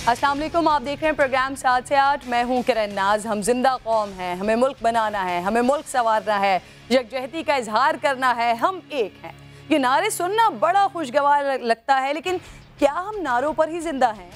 अस्सलाम वालेकुम, आप देख रहे हैं प्रोग्राम 7 से 8। मैं हूं किरण नाज। हम जिंदा कौम हैं, हमें मुल्क बनाना है, हमें मुल्क संवारना है, यकजहती का इजहार करना है, हम एक हैं। ये नारे सुनना बड़ा खुशगवार लगता है, लेकिन क्या हम नारों पर ही जिंदा हैं?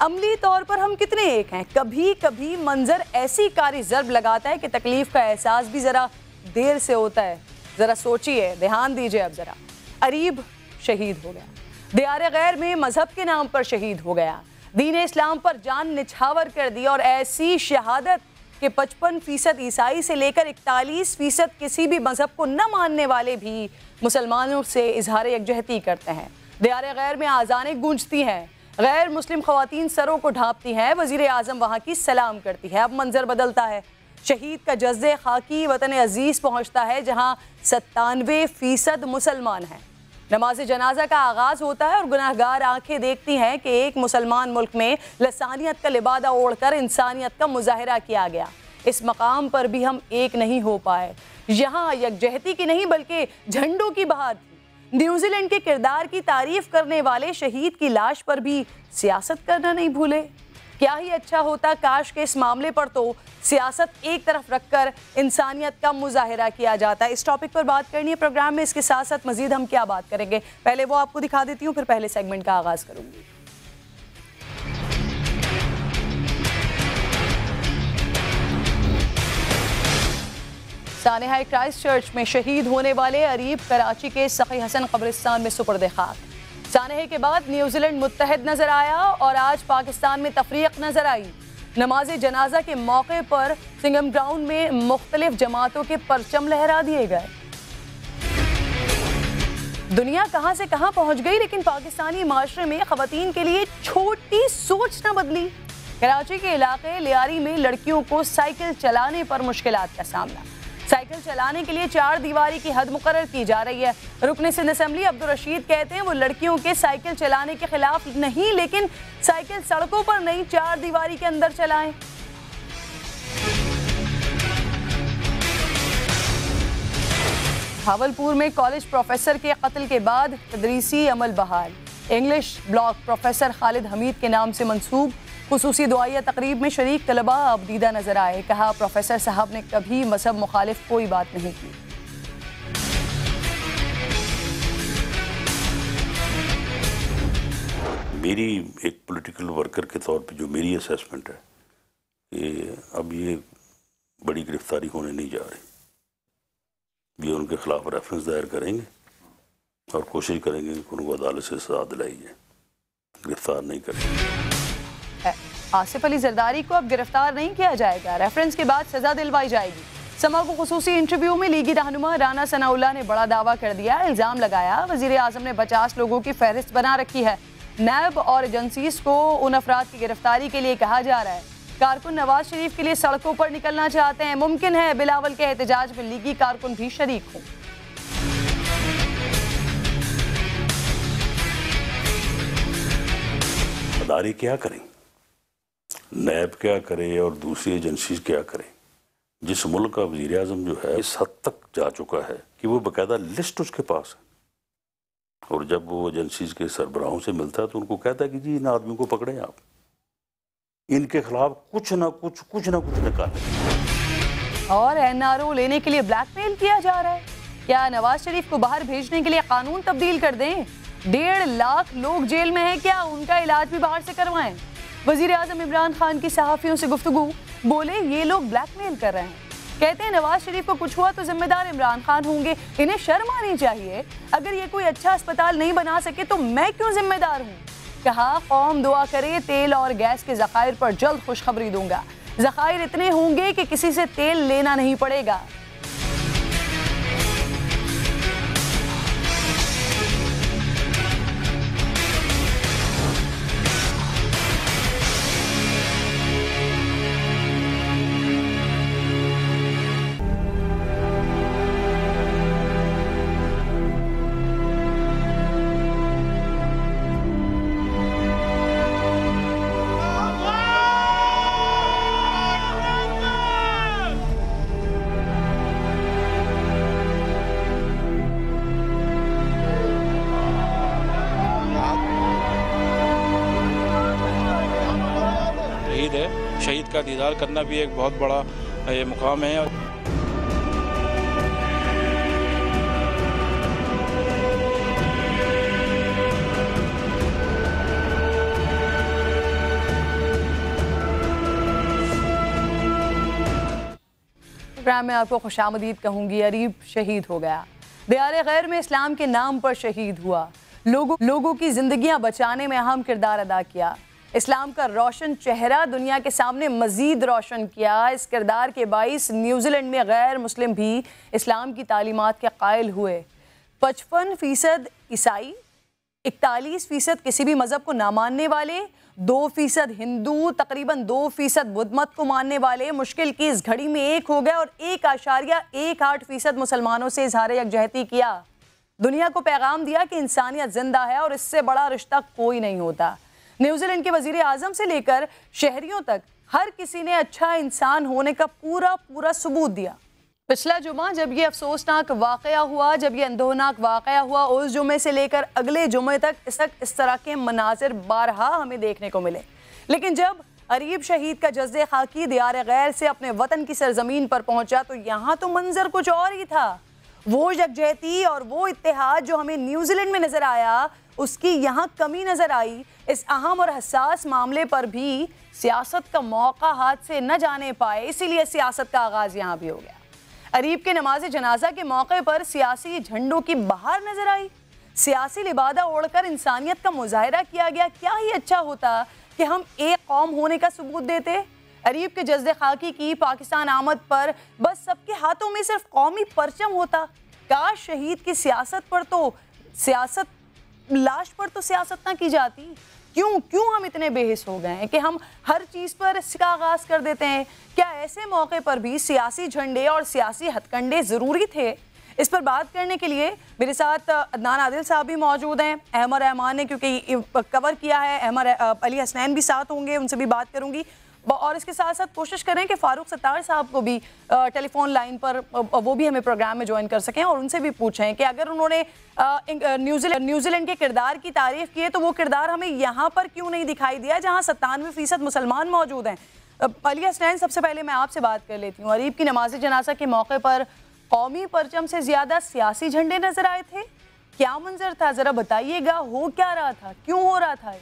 अमली तौर पर हम कितने एक हैं? कभी कभी मंजर ऐसी कारी ज़र्ब लगाता है कि तकलीफ का एहसास भी ज़रा देर से होता है। ज़रा सोचिए, ध्यान दीजिए अब ज़रा। अरीब शहीद हो गया, दियार गैर में मजहब के नाम पर शहीद हो गया, दीन इस्लाम पर जान निछावर कर दी। और ऐसी शहादत के 55% ईसाई से लेकर 41% किसी भी मजहब को न मानने वाले भी मुसलमानों से इजहार यकजहती करते हैं। दियार गैर में आज़ानें गूंजती हैं, गैर मुस्लिम ख़वातीन सरों को ढांपती हैं, वज़ीर आज़म वहाँ की सलाम करती है। अब मंजर बदलता है, शहीद का जज्बे खाकी वतन अजीज़ पहुँचता है, जहाँ 97% मुसलमान हैं। नमाज जनाजा का आगाज़ होता है और गुनाहगार आंखें देखती हैं कि एक मुसलमान मुल्क में लसानियत का लिबादा ओढ़कर इंसानियत का मुजाहरा किया गया। इस मकाम पर भी हम एक नहीं हो पाए। यहाँ यकजहती की नहीं बल्कि झंडों की बहार थी। न्यूजीलैंड के किरदार की तारीफ करने वाले शहीद की लाश पर भी सियासत करना नहीं भूले। क्या ही अच्छा होता काश के इस मामले पर तो सियासत एक तरफ रखकर इंसानियत का मुजाहिरा किया जाता है। इस टॉपिक पर बात करनी है प्रोग्राम में। इसके साथ साथ मजीद हम क्या बात करेंगे, पहले वो आपको दिखा देती हूँ, फिर पहले सेगमेंट का आगाज करूंगी। सानेहा क्राइस्ट चर्च में शहीद होने वाले अरीब कराची के सखी हसन कब्रिस्तान में सुपर्द खाक। सानेहे के बाद न्यूजीलैंड मुत्तहद नजर आया और आज पाकिस्तान में तफरीक नजर आई। नमाज जनाजा के मौके पर सिंघम ग्राउंड में मुख्तलिफ जमातों के परचम लहरा दिए गए। दुनिया कहां से कहां पहुंच गई, लेकिन पाकिस्तानी माशरे में खवातीन के लिए छोटी सोच न बदली। कराची के इलाके लियारी में लड़कियों को साइकिल चलाने पर मुश्किलात का सामना। साइकिल चलाने के लिए 4 दीवारी की हद मुकर्रर की जा रही है। रुकन सिंध असम्बली अब्दुल रशीद कहते हैं वो लड़कियों के साइकिल चलाने के खिलाफ नहीं, लेकिन साइकिल सड़कों पर नहीं, 4 दीवारी के अंदर चलाएं। भावलपुर में कॉलेज प्रोफेसर के कत्ल के बाद तदरीसी अमल बहाल। English block professor Khalid Hamid के नाम से मंसूब खुसूसी दुआया तकरीब में शरीक तलबा अबदीदा नजर आए। कहा प्रोफेसर साहब ने कभी मजहब मुखालिफ कोई बात नहीं की। मेरी एक पॉलिटिकल वर्कर के तौर पे जो मेरी असेसमेंट है कि अब ये बड़ी गिरफ्तारी होने नहीं जा रही। ये उनके खिलाफ रेफरेंस दायर करेंगे और कोशिश करेंगे कि उनको अदालत से सजा दिलाई जाए, गिरफ्तार नहीं करेंगे। आसिफ अली जरदारी को अब गिरफ्तार नहीं किया जाएगा, रेफरेंस के बाद सजा दिलवाई जाएगी। समा को खुसूसी इंटरव्यू में लीगी रहनुमा राना सनाउल्लाह ने बड़ा दावा कर दिया। इल्जाम लगाया वजीर आजम ने 50 लोगों की फहरिस्त बना रखी है। नैब और एजेंसीज को उन अफराद की गिरफ्तारी के लिए कहा जा रहा है। कारकुन नवाज शरीफ के लिए सड़कों पर निकलना चाहते हैं। मुमकिन है बिलावल के एहतजाज में लीगी कारकुन भी शरीक हों। अदारे क्या करें, नैब क्या करे और दूसरी एजेंसी क्या करें। जिस मुल्क का वज़ीर आज़म जो है इस हद तक जा चुका है कि वो बाकायदा लिस्ट उसके पास है, और जब वो एजेंसीज के सरबराहों से मिलता है तो उनको कहता है कि जी इन आदमियों को पकड़ें, आप इनके खिलाफ कुछ ना कुछ निकालें। और एनआरओ लेने के लिए ब्लैकमेल किया जा रहा है। क्या नवाज शरीफ को बाहर भेजने के लिए कानून तब्दील कर दें? 1.5 लाख लोग जेल में हैं, क्या उनका इलाज भी बाहर से करवाएं? वजीर आजम इमरान खान की सहाफ़ियों से गुफ्तगू, बोले ये लोग ब्लैकमेल कर रहे हैं। कहते हैं नवाज शरीफ को कुछ हुआ तो जिम्मेदार इमरान खान होंगे, इन्हें शर्म आनी चाहिए। अगर ये कोई अच्छा अस्पताल नहीं बना सके तो मैं क्यों जिम्मेदार हूँ? कहा कौम दुआ करे, तेल और गैस के ज़खायर पर जल्द खुशखबरी दूंगा। ज़खायर इतने होंगे कि किसी से तेल लेना नहीं पड़ेगा। का दीदार करना भी एक बहुत बड़ा ये मुकाम है। प्रोग्राम में आपको खुशामदीद कहूँगी। अरीब शहीद हो गया, दियारे गैर में इस्लाम के नाम पर शहीद हुआ, लोगों की जिंदगियां बचाने में अहम किरदार अदा किया, इस्लाम का रोशन चेहरा दुनिया के सामने मजीद रोशन किया। इस किरदार के बाइस न्यूजीलैंड में गैर मुस्लिम भी इस्लाम की तालीमात के कायल हुए। 55% ईसाई, 41% किसी भी मज़हब को ना मानने वाले, 2% हिंदू, तकरीबन 2% बुद्ध मत को मानने वाले मुश्किल की इस घड़ी में एक हो गए और 1.18% मुसलमानों से इजहार यकजहती किया। दुनिया को पैगाम दिया कि इंसानियत जिंदा है और इससे बड़ा रिश्ता कोई नहीं होता। न्यूजीलैंड के वजीर आजम से लेकर शहरियों तक हर किसी ने अच्छा इंसान होने का पूरा सबूत दिया। पिछला जुमा जब ये अफसोसनाक वाक़या हुआ, जब ये अंदोहनाक वाक़या हुआ, उस जुमे से लेकर अगले जुमे तक इस तरह के मनाजिर बारहा हमें देखने को मिले। लेकिन जब अरीब शहीद का जज्बे खाकी दियारे गैर से अपने वतन की सरजमीन पर पहुंचा तो यहाँ तो मंजर कुछ और ही था। वो यकजहती और वो इत्तेहाद जो हमें न्यूजीलैंड में नजर आया, उसकी यहाँ कमी नजर आई। इस अहम और हसास मामले पर भी सियासत का मौका हाथ से न जाने पाए, इसीलिए सियासत का आगाज यहाँ भी हो गया। अरीब के नमाज जनाजा के मौके पर सियासी झंडों की बहार नजर आई, सियासी लिबादा ओढ़कर इंसानियत का मुजाहिरा किया गया। क्या ही अच्छा होता कि हम एक कौम होने का सबूत देते। अरीब के जज्बे खाकी की पाकिस्तान आमद पर बस सबके हाथों में सिर्फ कौमी परचम होता। काश शहीद की लाश पर तो सियासत ना की जाती। क्यों हम इतने बेहिस हो गए हैं कि हम हर चीज़ पर इसका आगाज़ कर देते हैं। क्या ऐसे मौके पर भी सियासी झंडे और सियासी हथकंडे ज़रूरी थे? इस पर बात करने के लिए मेरे साथ अदनान आदिल साहब भी मौजूद हैं। अहमद रहमान ने क्योंकि कवर किया है, अहमद अली हसनैन भी साथ होंगे, उनसे भी बात करूँगी। और इसके साथ साथ कोशिश करें कि फ़ारूक सत्तार साहब को भी टेलीफोन लाइन पर वो भी हमें प्रोग्राम में ज्वाइन कर सकें और उनसे भी पूछें कि अगर उन्होंने न्यूजीलैंड के किरदार की तारीफ़ की है तो वो किरदार हमें यहाँ पर क्यों नहीं दिखाई दिया जहाँ 97% मुसलमान मौजूद हैं। अली हसनैन, सबसे पहले मैं आपसे बात कर लेती हूँ। अरीब की नमाज जनाजा के मौके पर कौमी परचम से ज़्यादा सियासी झंडे नज़र आए थे, क्या मंजर था? ज़रा बताइएगा, हो क्या रहा था, क्यों हो रहा था?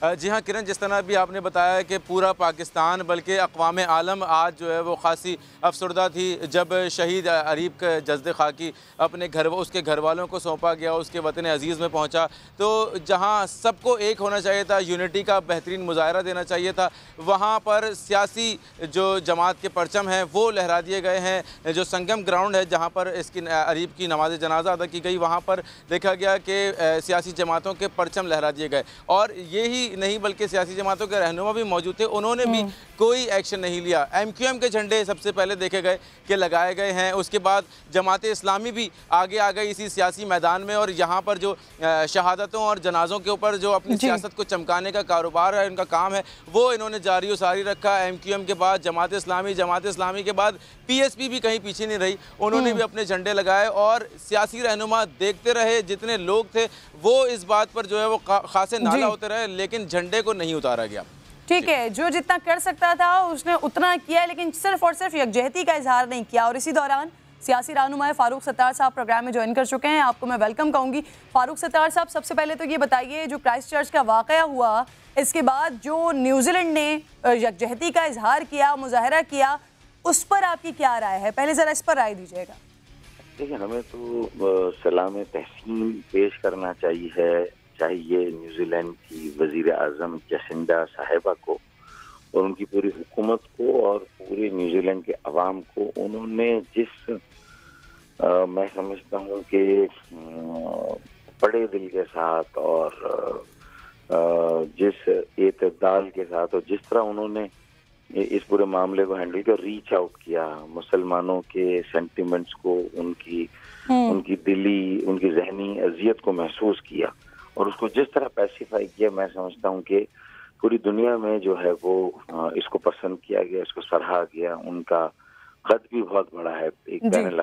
जी हाँ किरण, जिस तरह भी आपने बताया कि पूरा पाकिस्तान बल्कि अक़वाम आलम आज जो है वो ख़ासी अफसरदा थी जब शहीद अरीब का जज्बे खाकी अपने उसके घर वालों को सौंपा गया, उसके वतन अज़ीज़ में पहुँचा। तो जहाँ सबको एक होना चाहिए था, यूनिटी का बेहतरीन मुजाहरा देना चाहिए था, वहाँ पर सियासी जो जमात के परचम हैं वो लहरा दिए गए हैं। जो संगम ग्राउंड है जहाँ पर इसकी अरीब की नमाज जनाजा अदा की गई, वहाँ पर देखा गया कि सियासी जमातों के परचम लहरा दिए गए। और यही नहीं बल्कि सियासी जमातों के रहनुमा भी मौजूद थे, उन्होंने भी कोई एक्शन नहीं लिया। MQM के झंडे सबसे पहले देखे गए कि लगाए गए हैं, उसके बाद जमात इस्लामी भी आगे आ गई इसी सियासी मैदान में और यहाँ पर जो शहादतों और जनाजों के ऊपर जो अपनी सियासत को चमकाने का कारोबार है, उनका काम है, वो इन्होंने जारी सारी रखा। MQM के बाद जमात इस्लामी के बाद PSP भी कहीं पीछे नहीं रही, उन्होंने भी अपने झंडे लगाए और सियासी रहनुमा देखते रहे। जितने लोग थे वो इस बात पर जो है वो खासे नाला होते रहे, लेकिन झंडे को नहीं उतारा गया। ठीक है, जो जितना कर सकता था उसने उतना किया, लेकिन सिर्फ और सिर्फ यकजहती का इजहार नहीं किया। और इसी दौरान सियासी रहनुमा फ़ारूक सत्तार साहब प्रोग्राम में ज्वाइन कर चुके हैं, आपको मैं वेलकम कहूँगी। फ़ारूक सत्तार साहब, सबसे पहले तो ये बताइए, जो क्राइस्ट चर्च का वाक़या हुआ, इसके बाद जो न्यूजीलैंड ने यकजहती का इजहार किया, मुजाहरा किया, उस पर आपकी क्या राय है? पहले ज़रा इस पर राय दीजिएगा। देखिए, हमें तो सलाम तहसीन पेश करना चाहिए न्यूजीलैंड की वजीर आज़म जसिंडा साहिबा को और उनकी पूरी हुकूमत को और पूरे न्यूजीलैंड के अवाम को। उन्होंने जिस मैं समझता हूँ कि बड़े दिल के साथ और जिस एतदाल के साथ और जिस तरह उन्होंने इस पूरे मामले को हैंडल किया, रीच आउट किया, मुसलमानों के सेंटिमेंट्स को, उनकी दिली, उनकी जहनी अजियत को महसूस किया और उसको जिस तरह पैसिफाई किया, मैं समझता हूँ कि पूरी दुनिया में जो है वो इसको पसंद किया गया, इसको सराहा गया। उनका कद भी बहुत बड़ा है, एक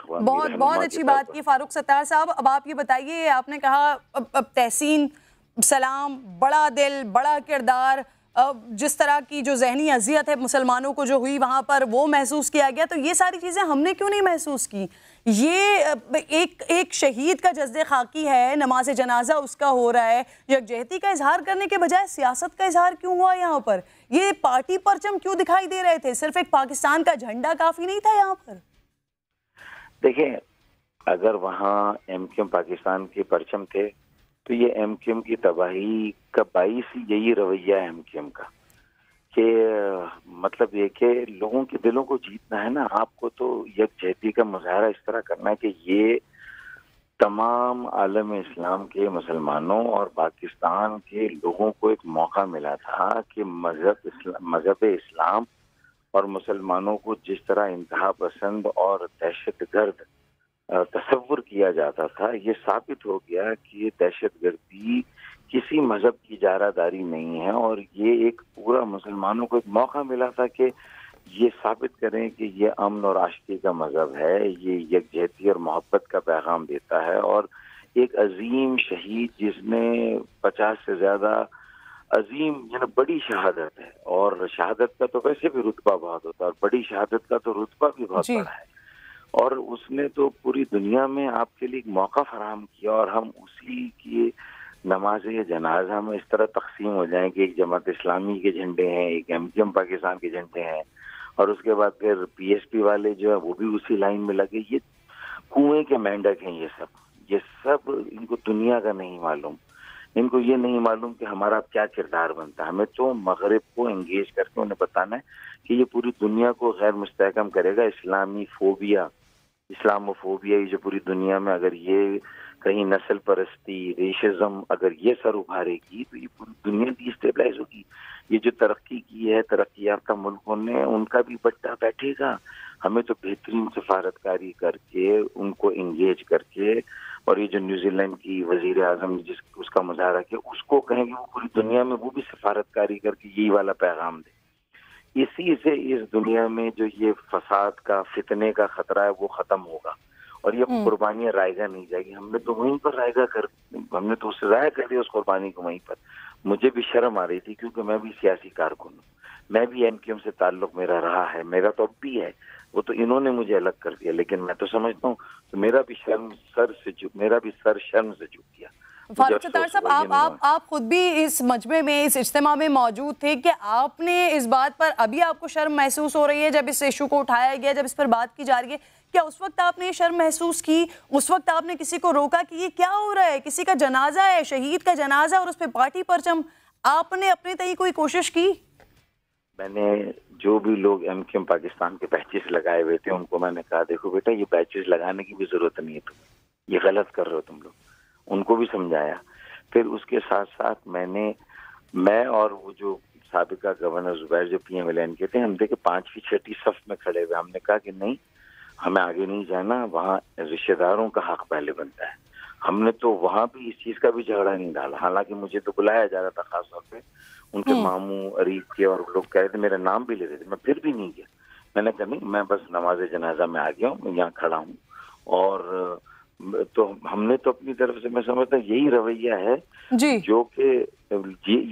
बहुत अच्छी बात की फ़ारूक सत्तार साहब। अब आप ये बताइए, आपने कहा अब तहसीन, सलाम, बड़ा दिल, बड़ा किरदार, जिस तरह की जो जहनी अजियत है मुसलमानों को जो हुई वहाँ पर वो महसूस किया गया, तो ये सारी चीज़ें हमने क्यों नहीं महसूस की? ये एक शहीद का जज्दे खाकी है, नमाज जनाजा उसका हो रहा है, यकजहती का इजहार करने के बजाय सियासत का इजहार क्यों हुआ यहाँ पर? ये पार्टी परचम क्यों दिखाई दे रहे थे? सिर्फ एक पाकिस्तान का झंडा काफ़ी नहीं था यहाँ पर? देखिए, अगर वहाँ एमक्यूएम पाकिस्तान के परचम थे तो ये एमक्यूएम की तबाही का बाइस ही यही रवैया है एमक्यूएम का, कि मतलब ये कि लोगों के दिलों को जीतना है ना, आपको तो यकजहती का मुजाहरा इस तरह करना है कि ये तमाम आलम इस्लाम के मुसलमानों और पाकिस्तान के लोगों को एक मौका मिला था कि मजहब इस्लाम और मुसलमानों को जिस तरह इंतहा पसंद और दहशतगर्द तस्वुर किया जाता था, ये साबित हो गया कि ये दहशतगर्दी किसी मजहब की जारादारी नहीं है। और ये एक पूरा मुसलमानों को एक मौका मिला था कि ये साबित करें कि ये अमन और आशिकी का मजहब है, ये यकजहती और मोहब्बत का पैगाम देता है। और एक अजीम शहीद जिसने 50 से ज्यादा अजीम बड़ी शहादत है, और शहादत का तो वैसे भी रुतबा बहुत होता है और बड़ी शहादत का तो रुतबा भी बहुत बड़ा है, और उसने तो पूरी दुनिया में आपके लिए एक मौका फराहम किया। और हम उसी की नमाज जनाजा में इस तरह तकसीम हो जाएं कि एक जमात इस्लामी के झंडे हैं, एक एमक्यूएम पाकिस्तान के झंडे हैं, और उसके बाद फिर पीएसपी वाले जो है वो भी उसी लाइन में लगे। ये कुएं के मेंढक हैं ये सब इनको दुनिया का नहीं मालूम, इनको ये नहीं मालूम कि हमारा क्या किरदार बनता है। हमें तो मगरिब को एंगेज करके उन्हें बताना है कि ये पूरी दुनिया को गैर मुस्तहकम करेगा। इस्लामोफोबिया ये जो पूरी दुनिया में अगर ये कहीं नस्ल परस्ती, रेशिज्म अगर ये सर उभारेगी तो ये पूरी दुनिया डिस्टेबलाइज होगी। ये जो तरक्की की है, तरक्की याफ्ता मुल्कों ने, उनका भी बट्टा बैठेगा। हमें तो बेहतरीन सफारतकारी करके उनको एंगेज करके, और ये जो न्यूजीलैंड की वजीर आजम जिस उसका मुजाहरा किया उसको कहेंगे वो पूरी दुनिया में वो भी सफारतकारी करके यही वाला पैगाम दे। इसी से इस दुनिया में जो ये फसाद का, फितने का खतरा है वो खत्म होगा, और ये कुर्बानियां रायगा नहीं जाएगी। हमने तो वहीं पर हमने तो उससे जाया कर दिया उस कुर्बानी को वहीं पर। मुझे भी शर्म आ रही थी क्योंकि मैं भी सियासी कारकुन हूँ, मैं भी एमक्यूएम से ताल्लुक मेरा रहा है, मेरा तो अब भी है, वो तो इन्होंने मुझे अलग कर दिया, लेकिन मैं तो समझता हूँ तो मेरा भी सर शर्म से झुक गया। फारूक सत्तार साहब, आप खुद भी इस मजमे में, इस इज्तिमा में मौजूद थे कि आपने इस बात पर, अभी आपको शर्म महसूस हो रही है जब इस इशू को उठाया गया, जब इस पर बात की जा रही है, क्या उस वक्त आपने ये शर्म महसूस की? उस वक्त आपने किसी को रोका कि ये क्या हो रहा है? किसी का जनाजा है, शहीद का जनाजा, और उस पर पार्टी परचम, आपने अपने तय कोई कोशिश की? मैंने जो भी लोग एमक्यूएम पाकिस्तान के बैचेस लगाए हुए थे उनको मैंने कहा, देखो बेटा ये बैचेस लगाने की भी जरूरत नहीं है, तुम्हें ये गलत कर रहे हो तुम लोग, उनको भी समझाया। फिर उसके साथ साथ मैं और वो जो साबिका गवर्नर जुबैर जो पीएमएलएन के थे, हम देखे 5वीं 6वीं सफ में खड़े हुए, हमने कहा कि नहीं, हमें आगे नहीं जाना, वहाँ रिश्तेदारों का हक पहले बनता है। हमने तो वहाँ भी इस चीज का भी झगड़ा नहीं डाला, हालांकि मुझे तो बुलाया जा रहा था खास तौर पे, उनके मामू अरीब के, और लोग कह रहे थे, मेरा नाम भी ले रहे थे, मैं फिर भी नहीं गया। मैंने कहा नहीं, मैं बस नमाज जनाजा में आ गया हूँ, मैं यहाँ खड़ा हूँ। और तो हमने तो अपनी तरफ से, मैं समझता हूँ यही रवैया है जी, जो कि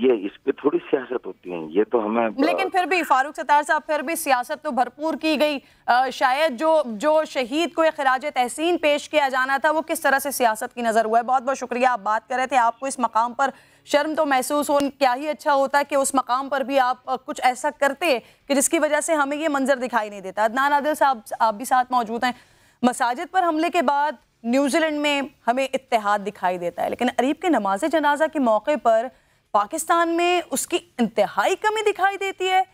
ये इस पे थोड़ी सियासत होती है, ये तो हमें। लेकिन फिर भी फारूक सत्तार साहब, फिर भी सियासत तो भरपूर की गई। शायद जो शहीद को खिराज तहसीन पेश किया जाना था वो किस तरह से सियासत की नजर हुआ है। बहुत बहुत शुक्रिया। आप बात कर रहे थे, आपको इस मकाम पर शर्म तो महसूस हो, क्या ही अच्छा होता कि उस मकाम पर भी आप कुछ ऐसा करते कि जिसकी वजह से हमें ये मंजर दिखाई नहीं देता। अदनान आदिल साहब, आप भी साथ मौजूद हैं। मसाजिद पर हमले के बाद न्यूजीलैंड में हमें इत्तेहाद दिखाई देता है, लेकिन अरीब के नमाज जनाजा के मौके पर पाकिस्तान में उसकी इंतहाई कमी दिखाई देती है।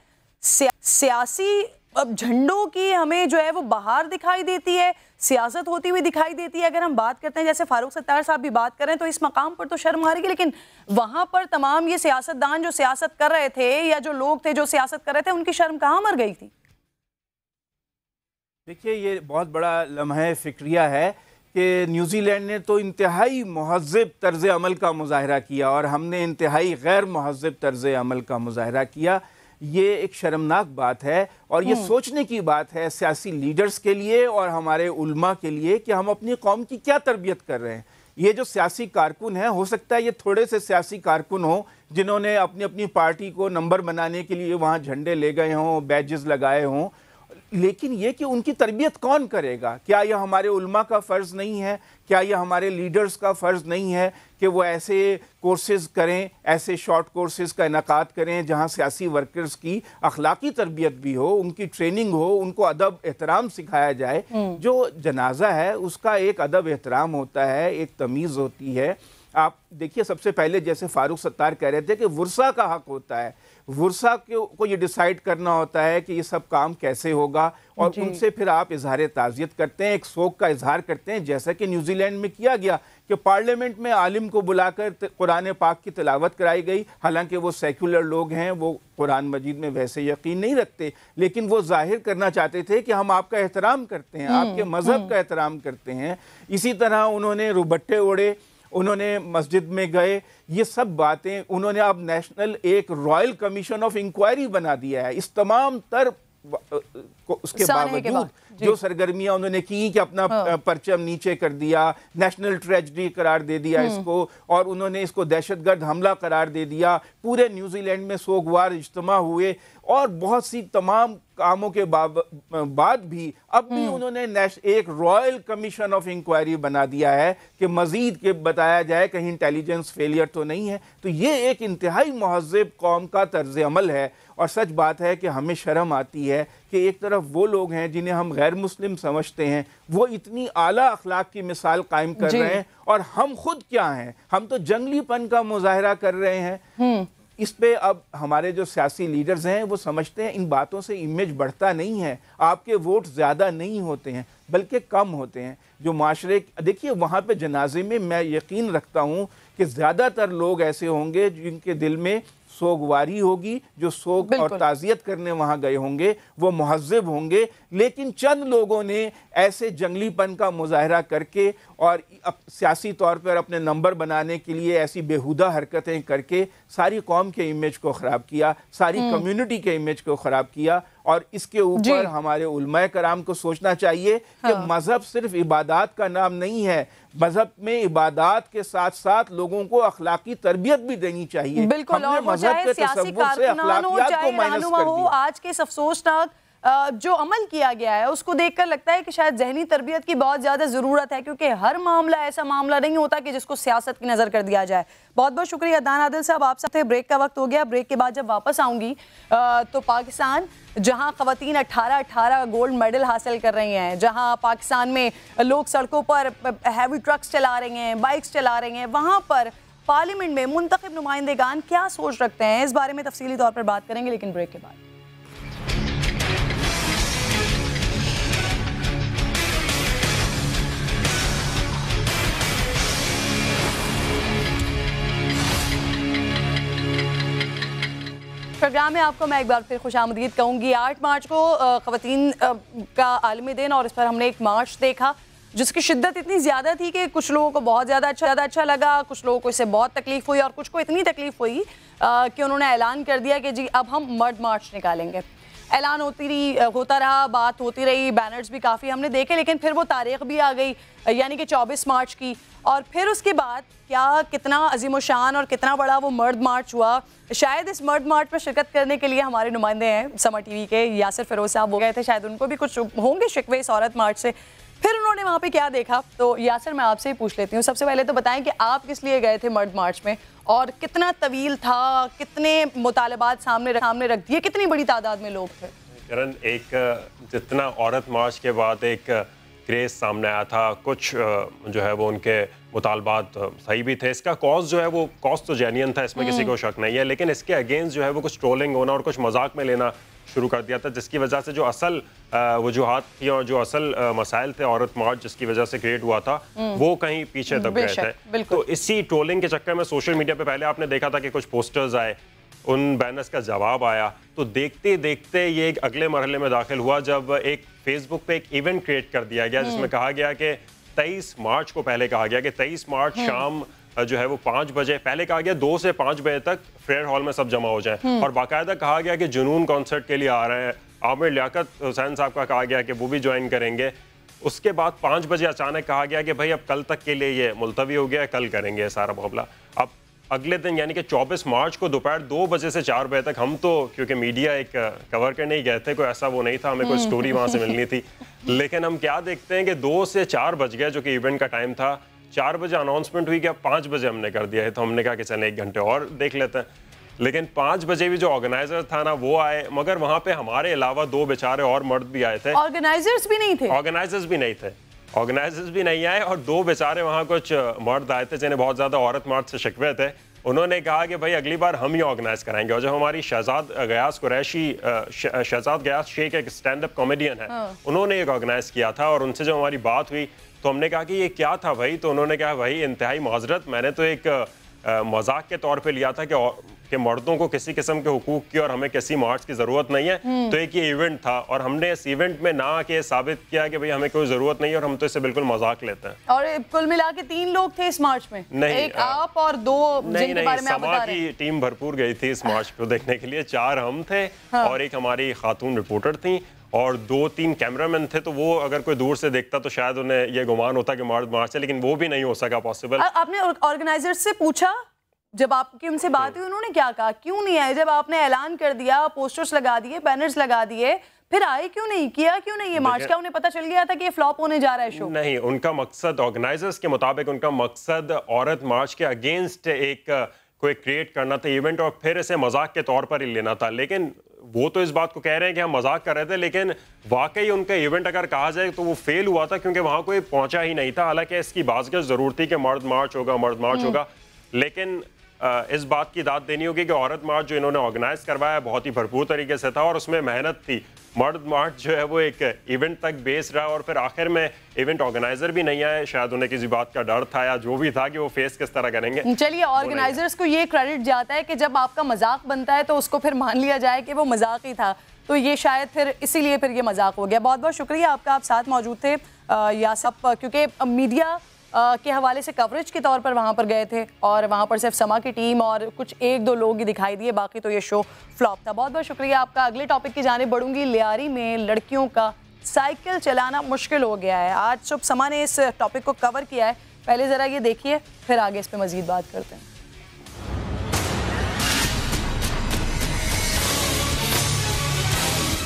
सियासी झंडों की हमें जो है वो बहार दिखाई देती है, सियासत होती हुई दिखाई देती है। अगर हम बात करते हैं, जैसे फारूक सत्तार साहब भी बात करें, तो इस मकाम पर तो शर्म आ रही है, लेकिन वहां पर तमाम ये सियासतदान जो सियासत कर रहे थे या जो लोग थे जो सियासत कर रहे थे, उनकी शर्म कहाँ मर गई थी? देखिए, ये बहुत बड़ा लम्हा फिक्रिया है कि न्यूजीलैंड ने तो इंतहाई महज़्ज़ब तर्ज़ अमल का मुजाहरा किया और हमने इंतहाई गैर महज़्ज़ब तर्ज़ अमल का मुजाहरा किया। ये एक शर्मनाक बात है और ये सोचने की बात है सियासी लीडर्स के लिए और हमारे उल्मा के लिए कि हम अपनी कौम की क्या तरबियत कर रहे हैं। ये जो सियासी कारकुन हैं, हो सकता है ये थोड़े से सियासी कारकुन हों जिन्होंने अपनी अपनी पार्टी को नंबर बनाने के लिए वहाँ झंडे ले गए हों, बैजेस लगाए हों, लेकिन ये कि उनकी तरबियत कौन करेगा? क्या यह हमारे उल्मा का फ़र्ज़ नहीं है? क्या यह हमारे लीडर्स का फ़र्ज़ नहीं है कि वो ऐसे कोर्सेज़ करें, ऐसे शॉर्ट कोर्सेज़ का इनकाद करें जहां सियासी वर्कर्स की अखलाकी तरबियत भी हो, उनकी ट्रेनिंग हो, उनको अदब एहतराम सिखाया जाए। जो जनाजा है उसका एक अदब एहतराम होता है, एक तमीज़ होती है। आप देखिए, सबसे पहले जैसे फारूक सत्तार कह रहे थे कि वर्सा का हक होता है, वर्सा को ये डिसाइड करना होता है कि ये सब काम कैसे होगा, और उनसे फिर आप इजहार ताज़ियत करते हैं, एक शोक का इजहार करते हैं, जैसा कि न्यूजीलैंड में किया गया कि पार्लियामेंट में आलिम को बुलाकर कुरान पाक की तिलावत कराई गई। हालांकि वो सेक्युलर लोग हैं, वो कुरान मजीद में वैसे यकीन नहीं रखते, लेकिन वो जाहिर करना चाहते थे कि हम आपका एहतराम करते हैं, आपके मजहब का एहतराम करते हैं। इसी तरह उन्होंने रुबट्टे ओढ़े, उन्होंने मस्जिद में गए, ये सब बातें उन्होंने अब नेशनल एक रॉयल कमीशन ऑफ इंक्वायरी बना दिया है। इस तमाम तर उसके बावजूद जो सरगर्मियां उन्होंने की कि अपना परचम नीचे कर दिया, नेशनल ट्रेजेडी करार दे दिया इसको, और उन्होंने इसको दहशतगर्द हमला करार दे दिया। पूरे न्यूजीलैंड में सोगवार इज्तिमा हुए और बहुत सी तमाम कामों के बाद भी अब भी उन्होंने एक रॉयल कमीशन ऑफ इंक्वायरी बना दिया है कि मजीद के बताया जाए कहीं इंटेलिजेंस फेलियर तो नहीं है। तो ये एक इंतहाई महज़्ज़ब कौम का तर्ज अमल है, और सच बात है कि हमें शर्म आती है कि एक तरफ वो लोग हैं जिन्हें हम गैर मुस्लिम समझते हैं, वो इतनी आला अखलाक की मिसाल कायम कर रहे हैं, और हम खुद क्या हैं, हम तो जंगलीपन का मुजाहरा कर रहे हैं। इस पे अब हमारे जो सियासी लीडर्स हैं वो समझते हैं इन बातों से इमेज बढ़ता नहीं है, आपके वोट ज़्यादा नहीं होते हैं बल्कि कम होते हैं। जो माशरे, देखिए वहाँ पे जनाजे में मैं यकीन रखता हूँ कि ज़्यादातर लोग ऐसे होंगे जिनके दिल में सोगवारी होगी, जो सोग और ताज़ियत करने वहाँ गए होंगे वो मुहज़्ज़ब होंगे, लेकिन चंद लोगों ने ऐसे जंगलीपन का मुजाहरा करके और सियासी तौर पर अपने नंबर बनाने के लिए ऐसी बेहुदा हरकतें करके सारी कौम के इमेज को ख़राब किया, सारी कम्युनिटी के इमेज को ख़राब किया। और इसके ऊपर हमारे उलमाए कराम को सोचना चाहिए कि मज़हब सिर्फ इबादत का नाम नहीं है, मज़हब में इबादत के साथ साथ लोगों को अखलाकी तरबियत भी देनी चाहिए। बिल्कुल, और वो चाहे सियासी कारकुनान हो, चाहे रहनुमा हो, आज के इस अफसोसनाक जो अमल किया गया है उसको देखकर लगता है कि शायद ज़हनी तरबियत की बहुत ज़्यादा ज़रूरत है, क्योंकि हर मामला ऐसा मामला नहीं होता कि जिसको सियासत की नज़र कर दिया जाए। बहुत बहुत शुक्रिया अदनान आदिल साहब, आप साथ। ब्रेक का वक्त हो गया, ब्रेक के बाद जब वापस आऊँगी तो पाकिस्तान जहाँ ख़वातीन 18 गोल्ड मेडल हासिल कर रही हैं, जहाँ पाकिस्तान में लोग सड़कों पर हैवी ट्रक्स चला रहे हैं, बाइक्स चला रहे हैं, वहाँ पर पार्लियामेंट में मुंतखब नुमाइंदेगान क्या सोच रखते हैं, इस बारे में तफसीली तौर पर बात करेंगे, लेकिन ब्रेक के बाद। प्रोग्राम में आपको मैं एक बार फिर खुशामदीद कहूँगी। 8 मार्च को ख़वातीन का आलमी दिन, और इस पर हमने एक मार्च देखा जिसकी शिद्दत इतनी ज़्यादा थी कि कुछ लोगों को बहुत ज़्यादा अच्छा लगा, कुछ लोगों को इससे बहुत तकलीफ़ हुई, और कुछ को इतनी तकलीफ़ हुई कि उन्होंने ऐलान कर दिया कि जी अब हम मर्द मार्च निकालेंगे। ऐलान होता रहा, बात होती रही, बैनर्स भी काफ़ी हमने देखे, लेकिन फिर वो तारीख भी आ गई, यानी कि 24 मार्च की। और फिर उसके बाद क्या कितना अजीमोशान और कितना बड़ा वो मर्द मार्च हुआ। शायद इस मर्द मार्च में शिरकत करने के लिए हमारे नुमाइंदे हैं समर टीवी के, यासिर फिरोज साहब, वो गए थे, शायद उनको भी कुछ होंगे शिकवे इस औरत मार्च से। फिर उन्होंने वहाँ पे क्या देखा, तो यासिर मैं आपसे ही पूछ लेती हूँ। सबसे पहले तो बताएं कि आप किस लिए गए थे मर्द मार्च में, और कितना तवील था, कितने मुतालबात सामने रख दिए, कितनी बड़ी तादाद में लोग थे? किरण, एक जितना औरत मार्च के बाद एक क्रेज़ सामने आया था, कुछ जो है वो उनके मुतालबात सही भी थे, इसका कॉज जो है वो कॉज तो जेन्युइन था, इसमें किसी को शक नहीं है, लेकिन इसके अगेंस्ट जो है वो कुछ ट्रोलिंग होना और कुछ मजाक में लेना शुरू कर दिया था, जिसकी वजह से जो असल वजूहात थी और जो असल मसाइल थे औरत मार्च जिसकी वजह से क्रिएट हुआ था वो कहीं पीछे दब गए थे। तो इसी ट्रोलिंग के चक्कर में सोशल मीडिया पे पहले आपने देखा था कि कुछ पोस्टर्स आए, उन बैनर्स का जवाब आया, तो देखते देखते ये एक अगले मरहले में दाखिल हुआ जब एक फेसबुक पे एक इवेंट क्रिएट कर दिया गया जिसमें कहा गया कि 23 मार्च को पहले कहा गया कि 23 मार्च शाम जो है वो 5 बजे, पहले कहा गया 2 से 5 बजे तक फेयर हॉल में सब जमा हो जाए, और बाकायदा कहा गया कि जुनून कॉन्सर्ट के लिए आ रहे हैं, आमिर लियाकत हुसैन साहब का कहा गया कि वो भी ज्वाइन करेंगे। उसके बाद 5 बजे अचानक कहा गया कि भाई अब कल तक के लिए ये मुलतवी हो गया, कल करेंगे सारा मामला। अब अगले दिन यानी कि 24 मार्च को दोपहर 2 बजे से 4 बजे तक हम तो, क्योंकि मीडिया एक कवर करने ही गए थे, कोई ऐसा वो नहीं था, हमें कोई स्टोरी वहाँ से मिलनी थी, लेकिन हम क्या देखते हैं कि 2 से 4 बज गए, जो कि इवेंट का टाइम था। 4 बजे अनाउंसमेंट हुई, क्या 5 बजे हमने कर दिया है, तो हमने कहा कि चलें 1 घंटे और देख लेते हैं। लेकिन 5 बजे भी जो ऑर्गेनाइजर था ना वो आए, मगर वहाँ पे हमारे अलावा 2 बेचारे और मर्द भी आए थे। ऑर्गेनाइजर्स भी नहीं थे? ऑर्गेनाइजर्स भी नहीं थे, ऑर्गेनाइजर्स भी नहीं आए, और 2 बेचारे वहाँ कुछ मर्द आए थे जिन्हें बहुत ज़्यादा औरत मर्द से शिकवे थे। उन्होंने कहा कि भाई अगली बार हम ही ऑर्गेनाइज कराएंगे। और जब हमारी शहजाद गयास कुरैशी, शहजाद गयास शेख एक स्टैंड अप कॉमेडियन है, उन्होंने एक ऑर्गेनाइज किया था, और उनसे जब हमारी बात हुई तो हमने कहा कि ये क्या था भाई, तो उन्होंने कहा भाई इंतहाई माजरत, मैंने तो एक मजाक के तौर पे लिया था कि मर्दों को किसी किस्म के हुकूक की और हमें किसी मार्च की ज़रूरत नहीं है, तो एक ये इवेंट था, और हमने इस इवेंट में ना आके साबित किया कि भाई हमें कोई ज़रूरत नहीं है और हम तो इससे बिल्कुल मजाक लेते हैं। और कुल मिला के 3 लोग थे इस मार्च में? नहीं, एक आप और 2 जिनके बारे में आप बता रहे हैं। की टीम भरपूर गई थी इस मार्च को देखने के लिए। 4 हम थे और एक हमारी खातून रिपोर्टर थी और 2-3 कैमरामैन थे, तो वो अगर कोई दूर से देखता तो शायद उन्हें ये गुमान होता कि मार्च है, लेकिन वो भी नहीं हो सका पॉसिबल। आपने ऑर्गेनाइजर से पूछा, जब आपकी उनसे बात हुई उन्होंने क्या कहा, क्यों नहीं आए? जब आपने ऐलान कर दिया, पोस्टर्स लगा दिए, बैनर्स लगा दिए, फिर आए क्यों नहीं, किया क्यों नहीं ये मार्च? क्या उन्हें पता चल गया था कि ये फ्लॉप होने जा रहा है शो? नहीं, उनका मकसद, ऑर्गेनाइजर्स के मुताबिक उनका मकसद औरत मार्च के अगेंस्ट एक कोई क्रिएट करना था इवेंट, और फिर इसे मजाक के तौर पर ही लेना था। लेकिन वो तो इस बात को कह रहे हैं कि हम मजाक कर रहे थे, लेकिन वाकई उनका इवेंट अगर कहा जाए तो वो फेल हुआ था, क्योंकि वहाँ कोई पहुंचा ही नहीं था। हालांकि इसकी बाज़ जरूर थी कि मर्द मार्च होगा, लेकिन इस बात की दाद देनी होगी कि औरत मार्च जो इन्होंने ऑर्गेनाइज करवाया बहुत ही भरपूर तरीके से था और उसमें मेहनत थी। मर्द मार्च जो है वो एक इवेंट तक बेस रहा, और फिर आखिर में इवेंट ऑर्गेनाइजर भी नहीं आए, शायद उन्हें किसी बात का डर था या जो भी था कि वो फेस किस तरह करेंगे। चलिए, ऑर्गेनाइजर्स को ये क्रेडिट जाता है कि जब आपका मजाक बनता है तो उसको फिर मान लिया जाए कि वो मजाक ही था, तो ये शायद फिर इसीलिए फिर ये मजाक हो गया। बहुत बहुत शुक्रिया आपका, आप साथ मौजूद थे या सब, क्योंकि मीडिया के हवाले से कवरेज के तौर पर वहाँ पर गए थे और वहाँ पर सिर्फ समा की टीम और कुछ 1-2 लोग ही दिखाई दिए, बाकी तो ये शो फ्लॉप था। बहुत बहुत शुक्रिया आपका। अगले टॉपिक की जाने बढ़ूंगी। लियारी में लड़कियों का साइकिल चलाना मुश्किल हो गया है। आज सुबह समा ने इस टॉपिक को कवर किया है, पहले ज़रा ये देखिए, फिर आगे इस पर मज़ीद बात करते हैं।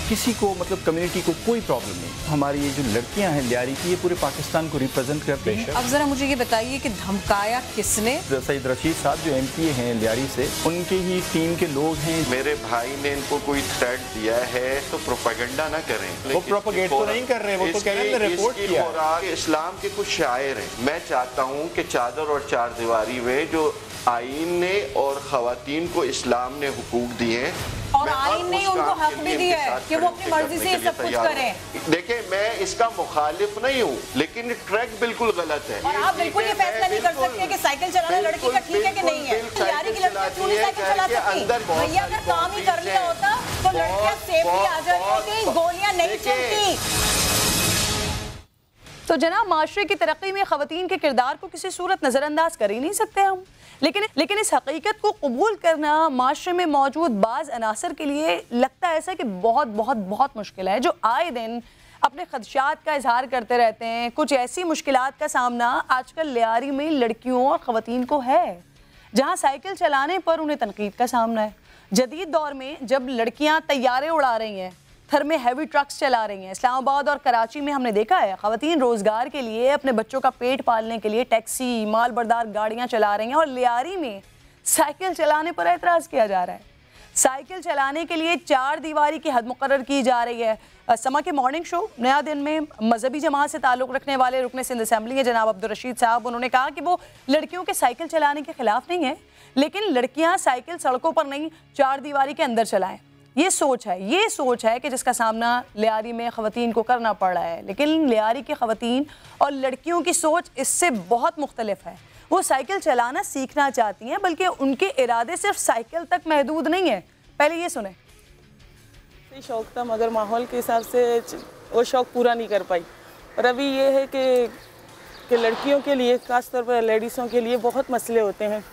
किसी को मतलब कम्युनिटी को कोई प्रॉब्लम नहीं। हमारी ये जो लड़कियां हैं लियारी की, ये पूरे पाकिस्तान को रिप्रेजेंट करती हैं। अब जरा मुझे ये बताइए कि धमकाया किसने? सईद रशीद साहब जो एमपी हैं लियारी से, उनके ही टीम के लोग हैं। मेरे भाई ने इनको कोई थ्रेट दिया है तो प्रोपेगेंडा ना करें। वो प्रोपेगेट तो नहीं कर रहे, वो तो कह रहे हैं रिपोर्ट किया। इस्लाम के कुछ शायर हैं। मैं चाहता हूँ कि चादर और चार दीवारी में जो आईन ने और खवातीन को इस्लाम ने हुकूक दिए और आईन ने उनको हक भी दिया है कि वो अपनी मर्जी से सब कुछ करें। देखिए, मैं इसका मुखालिफ नहीं हूँ, लेकिन ट्रैक बिल्कुल गलत है। और आप बिल्कुल ये फैसला नहीं कर सकते कि साइकिल चलाना लड़की का ठीक है कि नहीं है। लियारी की लड़कियां क्यों नहीं साइकिल चला सकती? भैया अगर काम ही कर लिया होता तो लड़कियां सेफली आ जाती, गोलियां नहीं चलती। तो जनाब, माशरे की तरक्की में ख़वातीन के किरदार को किसी सूरत नज़रअंदाज कर ही नहीं सकते हम, लेकिन इस हकीकत को कबूल करना माशरे में मौजूद बाज़ अनासर के लिए लगता है ऐसा कि बहुत बहुत बहुत मुश्किल है, जो आए दिन अपने खदशात का इजहार करते रहते हैं। कुछ ऐसी मुश्किलात का सामना आजकल लियारी में लड़कियों और ख़वातीन को है, जहाँ साइकिल चलाने पर उन्हें तनकीद का सामना है। जदीद दौर में जब लड़कियाँ तैयारे उड़ा रही हैं, थर में हैवी ट्रक्स चला रही हैं, इस्लामाबाद और कराची में हमने देखा है ख़वातीन रोज़गार के लिए, अपने बच्चों का पेट पालने के लिए टैक्सी, माल बरदार गाड़ियाँ चला रही हैं, और लियारी में साइकिल चलाने पर एतराज़ किया जा रहा है। साइकिल चलाने के लिए 4 दीवारी की हद मुकर्रर की जा रही है। समा के मॉर्निंग शो नया दिन में मजहबी जमात से ताल्लुक़ रखने वाले रुकने सिंध असम्बली है जनाब अब्दुल रशीद साहब, उन्होंने कहा कि वो लड़कियों के साइकिल चलाने के खिलाफ नहीं है, लेकिन लड़कियाँ साइकिल सड़कों पर नहीं 4 दीवारी के अंदर चलाएँ। ये सोच है कि जिसका सामना लियारी में ख़वातीन को करना पड़ रहा है। लेकिन लियारी की ख़वातीन और लड़कियों की सोच इससे बहुत मुख्तलिफ है। वो साइकिल चलाना सीखना चाहती हैं, बल्कि उनके इरादे सिर्फ साइकिल तक महदूद नहीं है। पहले ये सुने। शौक था, मगर माहौल के हिसाब से वो शौक पूरा नहीं कर पाई। और अभी ये है कि लड़कियों के लिए, ख़ास तौर पर लेडीज़ों के लिए बहुत मसले होते हैं,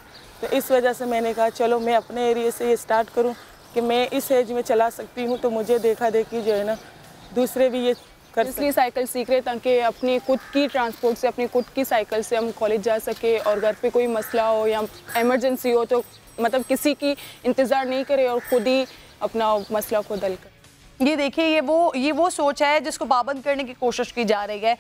तो इस वजह से मैंने कहा चलो मैं अपने एरिए से ये स्टार्ट करूँ कि मैं इस एज में चला सकती हूँ, तो मुझे देखा देखी जो है ना दूसरे भी ये कर इसलिए साइकिल सीख रहे ताकि अपनी खुद की ट्रांसपोर्ट से, अपनी खुद की साइकिल से हम कॉलेज जा सके और घर पे कोई मसला हो या इमरजेंसी हो तो मतलब किसी की इंतज़ार नहीं करे और खुद ही अपना मसला खुद हल करे। ये देखिए, ये वो सोच है जिसको पाबंद करने की कोशिश की जा रही है।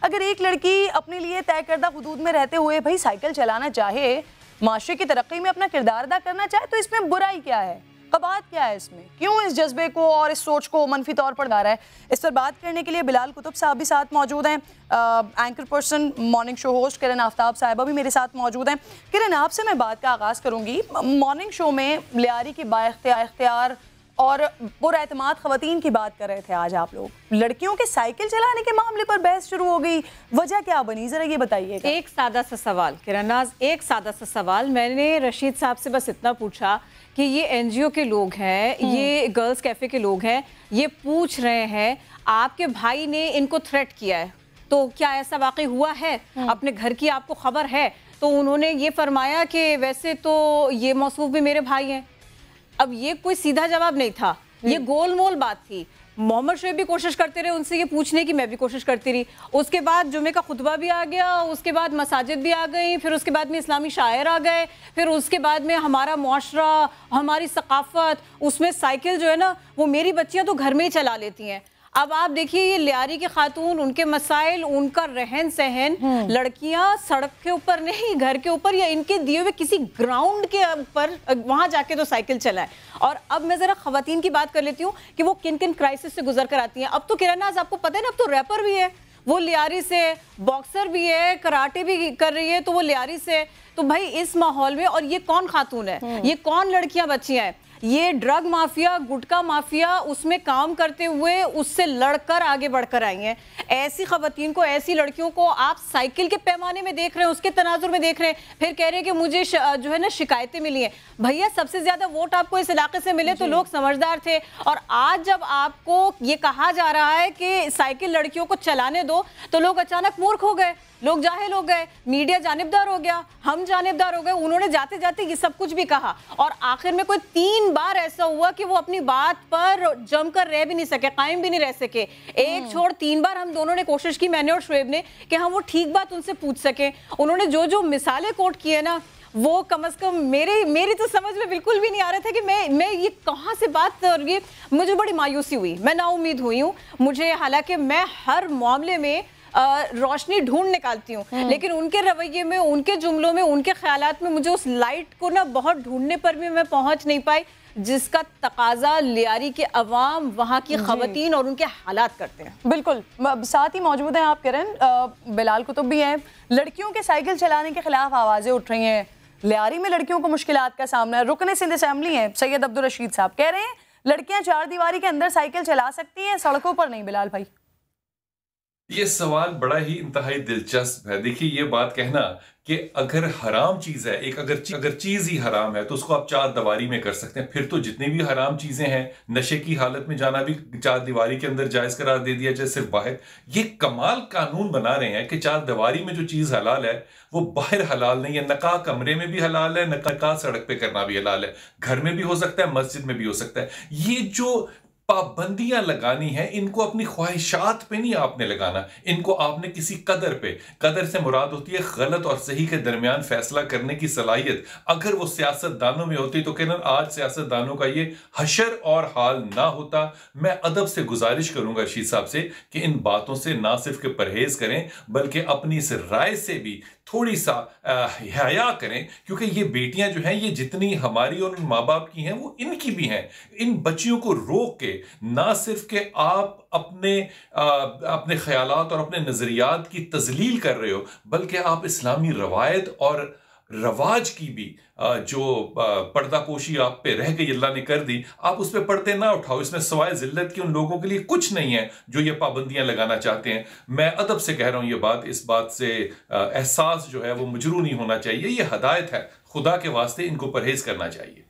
अगर एक लड़की अपने लिए तय करदा हुदूद में रहते हुए भाई साइकिल चलाना चाहे, माशरे की तरक्की में अपना किरदार अदा करना चाहे, तो इसमें बुराई क्या है, कबात क्या है इसमें? क्यों इस जज्बे को और इस सोच को मनफी तौर पर ला रहा है? इस पर बात करने के लिए बिलाल कुतुब साहब भी साथ मौजूद हैं, anchor person, morning show host Kiran Aftab Sahiba भी मेरे साथ मौजूद हैं। किरण, आपसे मैं बात का आगाज़ करूँगी। मॉर्निंग शो में लियारी की बाइख्तियार और पुरएतमाद ख़वातीन की बात कर रहे थे आज आप लोग। लड़कियों के साइकिल चलाने के मामले पर बहस शुरू हो गई, वजह क्या बनी, ज़रा ये बताइएगा। एक सादा सा सवाल किरण नाज, एक सादा सा सवाल। मैंने रशीद साहब से बस इतना पूछा कि ये एनजीओ के लोग हैं, ये गर्ल्स कैफ़े के लोग हैं, ये पूछ रहे हैं आपके भाई ने इनको थ्रेट किया है, तो क्या ऐसा वाकई हुआ है? अपने घर की आपको खबर है? तो उन्होंने ये फरमाया कि वैसे तो ये मौसूफ भी मेरे भाई हैं। अब ये कोई सीधा जवाब नहीं था, ये गोल मोल बात थी। मोहम्मद शोएब भी कोशिश करते रहे उनसे ये पूछने की, मैं भी कोशिश करती रही। उसके बाद जुमे का खुतबा भी आ गया, उसके बाद मसाजिद भी आ गई, फिर उसके बाद में इस्लामी शायर आ गए, फिर उसके बाद में हमारा मुआशरा, हमारी सकाफत, उसमें साइकिल जो है ना वो मेरी बच्चियां तो घर में ही चला लेती हैं। अब आप देखिए ये लियारी के खातून, उनके मसाइल, उनका रहन सहन, लड़कियां सड़क के ऊपर नहीं, घर के ऊपर या इनके दिए हुए किसी ग्राउंड के ऊपर वहां जाके तो साइकिल चलाए। और अब मैं जरा खवातीन की बात कर लेती हूँ कि वो किन किन क्राइसिस से गुजर कर आती हैं। अब तो किरण नाज आपको पता है ना, अब तो रैपर भी है, वो लियारी से, बॉक्सर भी है, कराटे भी कर रही है तो वो लियारी से। तो भाई इस माहौल में, और ये कौन खातून है, ये कौन लड़कियां बच्चियां हैं, ये ड्रग माफिया, गुटखा माफिया, उसमें काम करते हुए उससे लड़कर आगे बढ़कर आई हैं। ऐसी खवातीन को, ऐसी लड़कियों को आप साइकिल के पैमाने में देख रहे हैं, उसके तनाजुर में देख रहे हैं, फिर कह रहे हैं कि मुझे जो है ना शिकायतें मिली हैं। भैया सबसे ज्यादा वोट आपको इस इलाके से मिले तो लोग समझदार थे, और आज जब आपको ये कहा जा रहा है कि साइकिल लड़कियों को चलाने दो तो लोग अचानक मूर्ख हो गए, लोग जाहिल हो गए, मीडिया जानिबदार हो गया, हम जानिबदार हो गए। उन्होंने जाते जाते ये सब कुछ भी कहा और आखिर में कोई 3 बार ऐसा हुआ कि वो अपनी बात पर जमकर रह भी नहीं सके, कायम भी नहीं रह सके। एक छोड़ 3 बार हम दोनों ने कोशिश की, मैंने और शोएब ने, कि हम वो ठीक बात उनसे पूछ सके। उन्होंने जो जो मिसालें कोट की है ना, वो कम से कम मेरी तो समझ में बिल्कुल भी नहीं आ रहा था कि मैं ये कहाँ से बात कर रही। मुझे बड़ी मायूसी हुई, मैं नाउम्मीद हुई हूँ। मुझे, हालांकि मैं हर मामले में रोशनी ढूंढ निकालती हूँ, लेकिन उनके रवैये में, उनके जुमलों में, उनके ख्यालात में मुझे उस लाइट को ना बहुत ढूंढने पर भी मैं पहुंच नहीं पाई जिसका तकाजा लियारी के अवाम, वहाँ की खवातीन और उनके हालात करते हैं। बिल्कुल, साथ ही मौजूद हैं आप किरण, बिलाल कुतुब भी हैं। लड़कियों के साइकिल चलाने के खिलाफ आवाज़ें उठ रही हैं, लियारी में लड़कियों को मुश्किलात का सामना है। रुकने सिंध असेंबली हैं सैयद अब्दुल रशीद साहब, कह रहे हैं लड़कियां 4 दीवारी के अंदर साइकिल चला सकती हैं, सड़कों पर नहीं। बिलाल भाई, ये सवाल बड़ा ही इंतहाई दिलचस्प है। देखिए, ये बात कहना कि अगर हराम चीज है, अगर चीज ही हराम है तो उसको आप 4 दीवारी में कर सकते हैं, फिर तो जितनी भी हराम चीजें हैं, नशे की हालत में जाना भी 4 दीवारी के अंदर जायज करार दे दिया जाए, सिर्फ बाहर। ये कमाल कानून बना रहे हैं कि 4 दीवारी में जो चीज हलाल है वो बाहर हलाल नहीं है। नकाह कमरे में भी हलाल है, नकाह सड़क पे करना भी हलाल है, घर में भी हो सकता है, मस्जिद में भी हो सकता है। ये जो पाबंदियां लगानी है, इनको अपनी ख्वाहिशात पे नहीं आपने लगाना, इनको आपने किसी कदर पे, कदर से मुराद होती है गलत और सही के दरमियान फैसला करने की सलाहियत। अगर वो सियासतदानों में होती तो कहना आज सियासतदानों का ये हशर और हाल ना होता। मैं अदब से गुजारिश करूंगा रशीद साहब से कि इन बातों से ना सिर्फ के परहेज करें बल्कि अपनी इस राय से भी थोड़ी सा हया करें, क्योंकि ये बेटियां जो हैं, ये जितनी हमारी और माँ बाप की हैं वो इनकी भी हैं। इन बच्चियों को रोक के ना सिर्फ कि आप अपने ख्यालात और अपने नजरियात की तजलील कर रहे हो, बल्कि आप इस्लामी रवायत और रवाज की भी जो पर्दापोशी आप पे रह गई, अल्लाह ने कर दी, आप उस पर पर्दे ना उठाओ। इसमें सवाए जिल्लत की उन लोगों के लिए कुछ नहीं है जो ये पाबंदियां लगाना चाहते हैं। मैं अदब से कह रहा हूं ये बात, इस बात से एहसास जो है वो मजरू नहीं होना चाहिए। ये हदायत है, खुदा के वास्ते इनको परहेज करना चाहिए।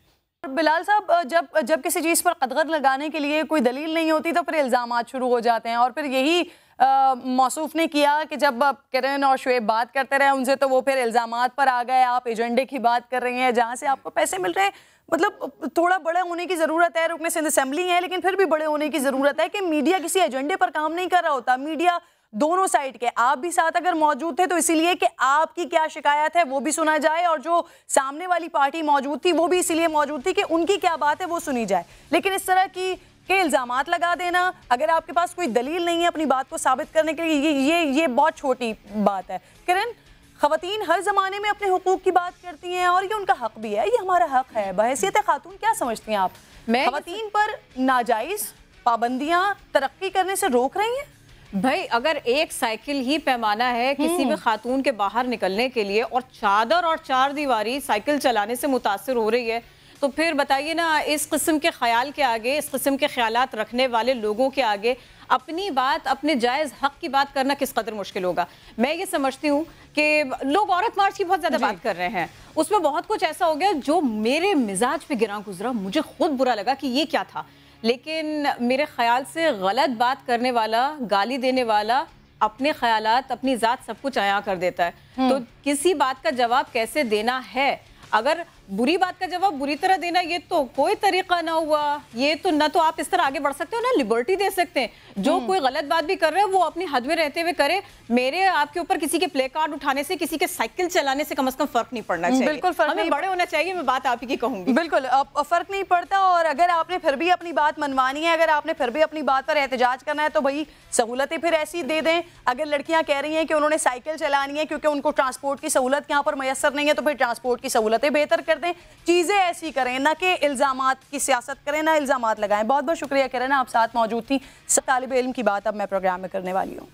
बिलाल साहब, जब किसी चीज़ पर कदगत लगाने के लिए कोई दलील नहीं होती तो फिर इल्ज़ामात शुरू हो जाते हैं, और फिर यही मौसूफ ने किया कि जब किरण और शुएब बात करते रहे उनसे तो वो फिर इल्ज़ामात पर आ गए, आप एजेंडे की बात कर रही हैं जहाँ से आपको पैसे मिल रहे हैं। मतलब थोड़ा बड़ा होने की ज़रूरत है, रुकने सिंध असेंबली है लेकिन फिर भी बड़े होने की ज़रूरत है कि मीडिया किसी एजेंडे पर काम नहीं कर रहा होता। मीडिया दोनों साइड के, आप भी साथ अगर मौजूद थे तो इसीलिए कि आपकी क्या शिकायत है वो भी सुना जाए, और जो सामने वाली पार्टी मौजूद थी वो भी इसीलिए मौजूद थी कि उनकी क्या बात है वो सुनी जाए। लेकिन इस तरह की के इल्ज़ामात लगा देना, अगर आपके पास कोई दलील नहीं है अपनी बात को साबित करने के लिए, ये बहुत छोटी बात है। किरण, ख़वातीन हर ज़माने में अपने हुकूक की बात करती हैं और ये उनका हक भी है, ये हमारा हक है। बहैसियत खातून क्या समझती हैं आप, ख़वातीन पर नाजायज़ पाबंदियाँ तरक्की करने से रोक रही हैं? भाई अगर एक साइकिल ही पैमाना है किसी भी खातून के बाहर निकलने के लिए और चादर और चार दीवारी साइकिल चलाने से मुतासिर हो रही है, तो फिर बताइए ना, इस किस्म के ख्याल के आगे, इस किस्म के ख्यालात रखने वाले लोगों के आगे अपनी बात, अपने जायज़ हक की बात करना किस कदर मुश्किल होगा। मैं ये समझती हूँ कि लोग औरत मार्च की बहुत ज़्यादा बात कर रहे हैं, उसमें बहुत कुछ ऐसा हो गया जो मेरे मिजाज पे गिरा गुजरा, मुझे खुद बुरा लगा कि ये क्या था। लेकिन मेरे ख्याल से गलत बात करने वाला, गाली देने वाला अपने ख्यालात, अपनी ज़ात सब कुछ अया कर देता है। तो किसी बात का जवाब कैसे देना है, अगर बुरी बात का जवाब बुरी तरह देना, ये तो कोई तरीका ना हुआ। ये तो ना तो आप इस तरह आगे बढ़ सकते हो ना लिबर्टी दे सकते हैं। जो कोई गलत बात भी कर रहे हो वो अपनी हद में रहते हुए करे। मेरे आपके ऊपर किसी के प्ले कार्ड उठाने से, किसी के साइकिल चलाने से कम फर्क नहीं पड़ना चाहिए। बिल्कुल फर्क नहीं, बड़े होना चाहिए। मैं बात आप ही की कहूंगी। बिल्कुल फर्क नहीं पड़ता। और अगर आपने फिर भी अपनी बात मनवानी है, अगर आपने फिर भी अपनी बात पर एहतजाज करना है तो भाई सहूलतें फिर ऐसी दे दें। अगर लड़कियां कह रही हैं कि उन्होंने साइकिल चलानी है क्योंकि उनको ट्रांसपोर्ट की सहूलत यहाँ पर मैसर नहीं है, तो फिर ट्रांसपोर्ट की सहूलतें बेहतर कर दें, चीज़ें ऐसी करें, ना कि इल्ज़ामात की सियासत करें, ना इल्ज़ामात लगाएं। बहुत बहुत शुक्रिया किरण, आप साथ मौजूद थी। सब तालिब इल्म की बात अब मैं प्रोग्राम में करने वाली हूँ।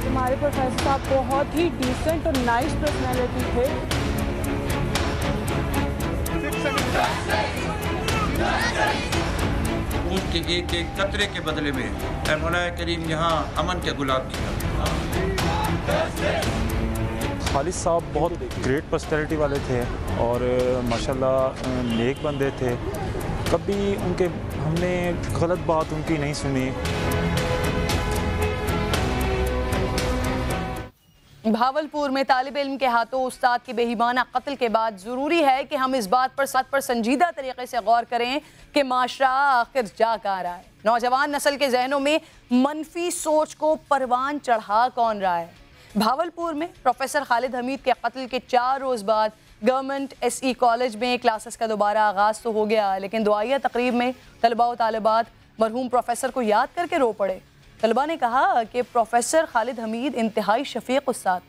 हमारे प्रोफेसर साहब बहुत ही डिसेंट और नाइस पर्सनैलिटी थे। खून के एक एक कतरे के बदले में मौलाए करीम यहाँ अमन के गुलाब खालिद साहब बहुत ग्रेट पर्सनैलिटी वाले थे और माशाल्लाह नेक बंदे थे। कभी उनके हमने गलत बात उनकी नहीं सुनी। भावलपुर में तालिब इल्म के हाथों उस्ताद के बेईमाना कत्ल के बाद ज़रूरी है कि हम इस बात पर संजीदा तरीके से गौर करें कि माशरा आखिर जा कहाँ रहा है। नौजवान नस्ल के जहनों में मनफी सोच को परवान चढ़ा कौन रहा है। भावलपुर में प्रोफेसर खालिद हमीद के कत्ल के 4 रोज़ बाद गवर्नमेंट SE कॉलेज में क्लासेस का दोबारा आगाज़ तो हो गया, लेकिन दुआया तकरीब में तलबा व तालिबात मरहूम प्रोफेसर को याद करके रो पड़े। तलबा ने कहा कि प्रोफेसर खालिद हमीद इंतहाई शफीक उस्ताद